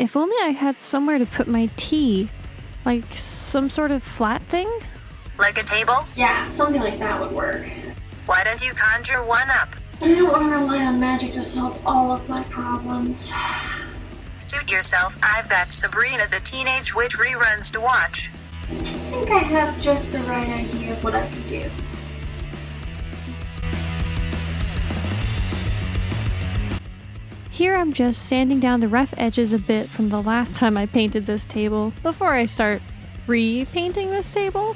If only I had somewhere to put my tea. Like some sort of flat thing? Like a table? Yeah, something like that would work. Why don't you conjure one up? I don't want to rely on magic to solve all of my problems. Suit yourself, I've got Sabrina the Teenage Witch reruns to watch. I think I have just the right idea of what I can do. Here I'm just sanding down the rough edges a bit from the last time I painted this table before I start repainting this table.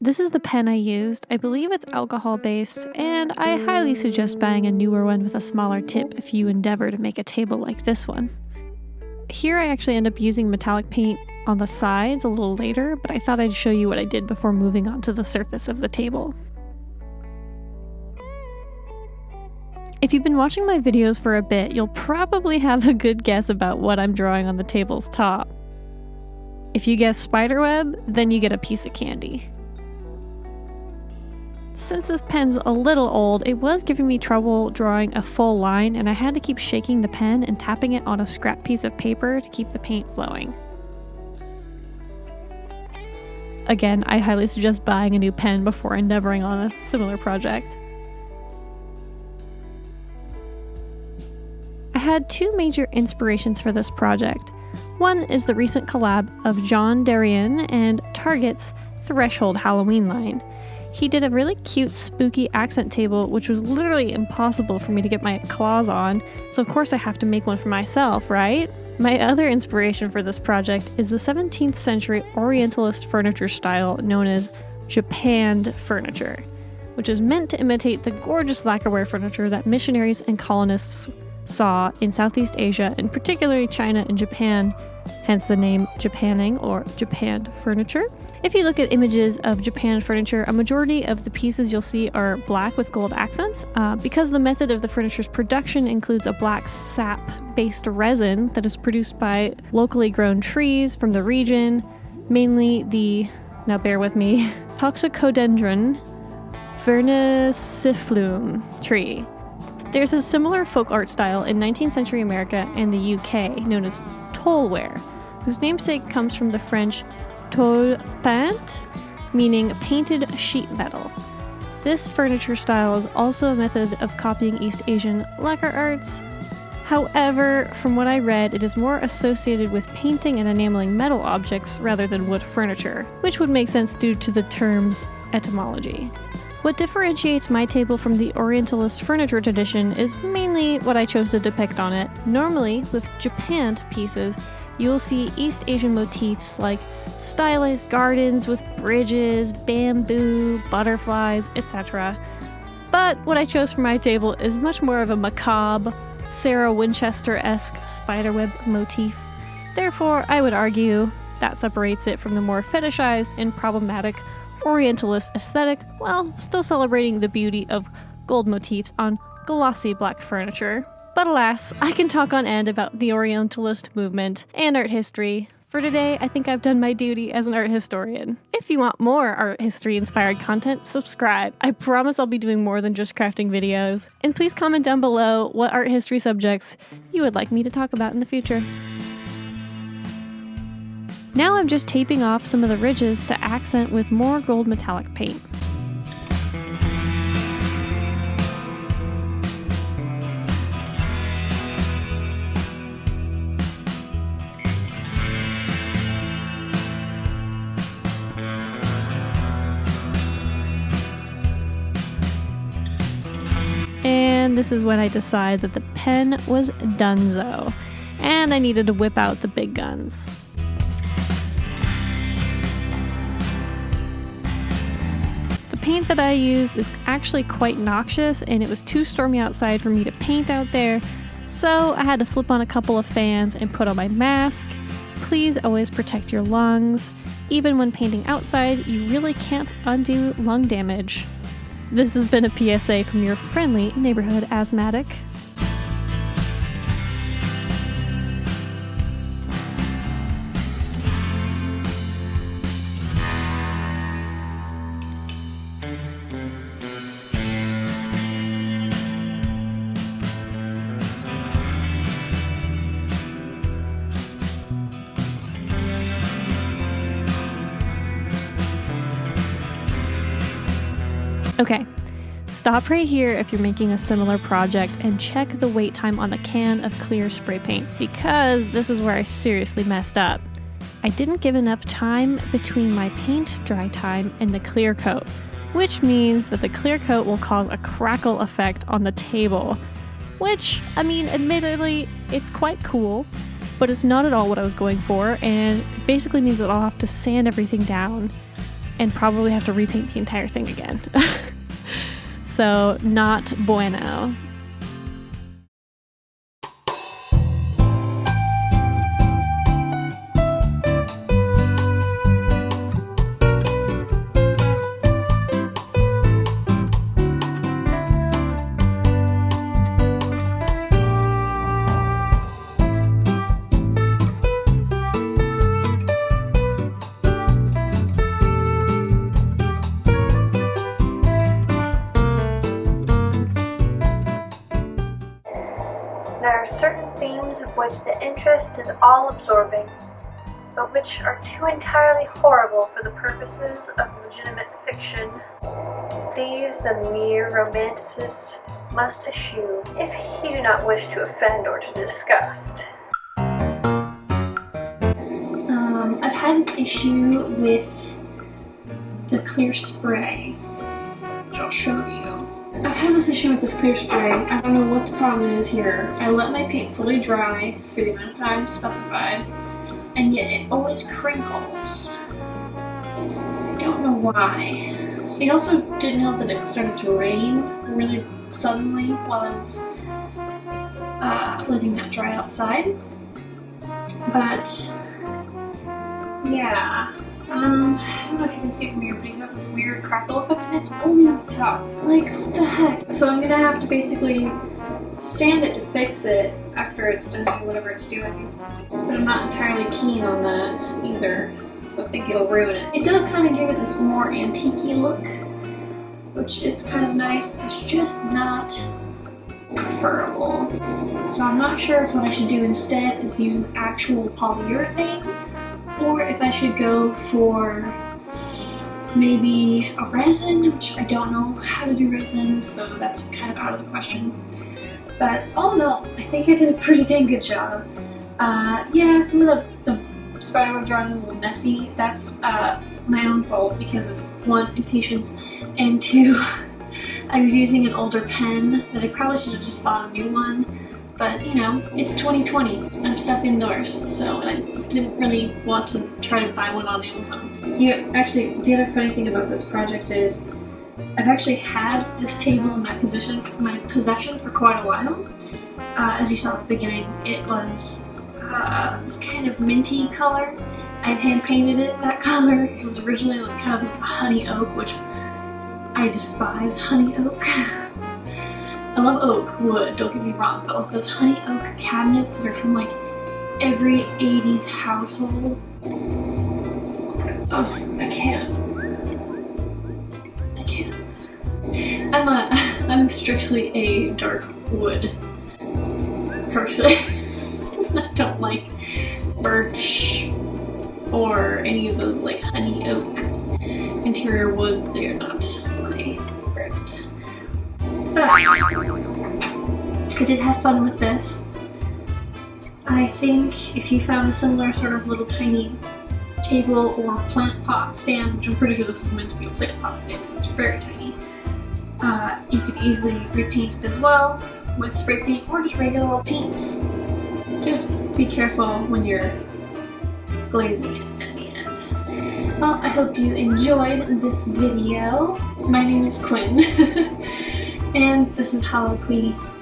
This is the pen I used. I believe it's alcohol-based, and I highly suggest buying a newer one with a smaller tip if you endeavor to make a table like this one. Here I actually end up using metallic paint on the sides a little later, but I thought I'd show you what I did before moving on to the surface of the table. If you've been watching my videos for a bit, you'll probably have a good guess about what I'm drawing on the table's top. If you guess spiderweb, then you get a piece of candy. Since this pen's a little old, it was giving me trouble drawing a full line, and I had to keep shaking the pen and tapping it on a scrap piece of paper to keep the paint flowing. Again, I highly suggest buying a new pen before endeavoring on a similar project. I had two major inspirations for this project. One is the recent collab of John Derian and Target's Threshold Halloween line. He did a really cute, spooky accent table, which was literally impossible for me to get my claws on, so of course I have to make one for myself, right? My other inspiration for this project is the 17th century Orientalist furniture style known as japanned furniture, which is meant to imitate the gorgeous lacquerware furniture that missionaries and colonists saw in Southeast Asia, and particularly China and Japan, hence the name japanning or japanned furniture. If you look at images of japanned furniture, a majority of the pieces you'll see are black with gold accents. Because the method of the furniture's production includes a black sap-based resin that is produced by locally grown trees from the region, mainly the, now bear with me, Toxicodendron vernicifluum tree. There's a similar folk art style in 19th century America and the UK known as tollware, whose namesake comes from the French tôle peinte, meaning painted sheet metal. This furniture style is also a method of copying East Asian lacquer arts. However, from what I read, it is more associated with painting and enameling metal objects rather than wood furniture, which would make sense due to the term's etymology. What differentiates my table from the Orientalist furniture tradition is mainly what I chose to depict on it. Normally, with japanned pieces, you will see East Asian motifs like stylized gardens with bridges, bamboo, butterflies, etc. But what I chose for my table is much more of a macabre, Sarah Winchester-esque spiderweb motif. Therefore, I would argue that separates it from the more fetishized and problematic Orientalist aesthetic, while still celebrating the beauty of gold motifs on glossy black furniture. But alas, I can talk on end about the Orientalist movement and art history. For today, I think I've done my duty as an art historian. If you want more art history-inspired content, subscribe. I promise I'll be doing more than just crafting videos. And please comment down below what art history subjects you would like me to talk about in the future. Now I'm just taping off some of the ridges to accent with more gold metallic paint. and this is when I decided that the pen was donezo, and I needed to whip out the big guns. The paint that I used is actually quite noxious, and it was too stormy outside for me to paint out there, so I had to flip on a couple of fans and put on my mask. Please always protect your lungs. Even when painting outside, you really can't undo lung damage. This has been a PSA from your friendly neighborhood asthmatic. Okay, stop right here if you're making a similar project and check the wait time on the can of clear spray paint, because this is where I seriously messed up. I didn't give enough time between my paint dry time and the clear coat, which means that the clear coat will cause a crackle effect on the table, which, I mean, admittedly, it's quite cool, but it's not at all what I was going for, and it basically means that I'll have to sand everything down and probably have to repaint the entire thing again. So, not bueno. There are certain themes of which the interest is all-absorbing, but which are too entirely horrible for the purposes of legitimate fiction. These the mere romanticist must eschew, if he do not wish to offend or to disgust. I've had an issue with the clear spray, which I'll show you. I've had this issue with this clear spray. I don't know what the problem is here. I let my paint fully dry for the amount of time specified, and yet it always crinkles. I don't know why. It also didn't help that it started to rain really suddenly while I was letting that dry outside. But yeah. I don't know if you can see it from here, but he's got this weird crackle effect, and it's only at the top. Like, what the heck? So I'm gonna have to basically sand it to fix it after it's done doing whatever it's doing. But I'm not entirely keen on that either, so I think it'll ruin it. It does kind of give it this more antique-y look, which is kind of nice. It's just not preferable. So I'm not sure if what I should do instead is use an actual polyurethane, or if I should go for maybe a resin, which I don't know how to do resin, so that's kind of out of the question. But all in all, I think I did a pretty dang good job. Yeah, some of the spiderweb drawing is a little messy. That's my own fault because of, one, impatience, and two, I was using an older pen that I probably should have just bought a new one. But, you know, it's 2020. I'm stuck indoors, so I didn't really want to try to buy one on Amazon. You know, actually, the other funny thing about this project is I've actually had this table in my possession for quite a while. As you saw at the beginning, it was this kind of minty color. I had hand painted it that color. It was originally like kind of like a honey oak, which I despise honey oak. I love oak wood, don't get me wrong, but like those honey oak cabinets that are from like every 80s household. Oh, I can't. I'm strictly a dark wood person. I don't like birch or any of those like honey oak interior woods. They are not my favorite. But I did have fun with this. I think if you found a similar sort of little tiny table or plant pot stand, which I'm pretty sure this is meant to be a plant pot stand, so it's very tiny, You could easily repaint it as well with spray paint or just regular paints. Just be careful when you're glazing it at the end. Well, I hope you enjoyed this video. My name is Quinn, and this is HalloQueenie.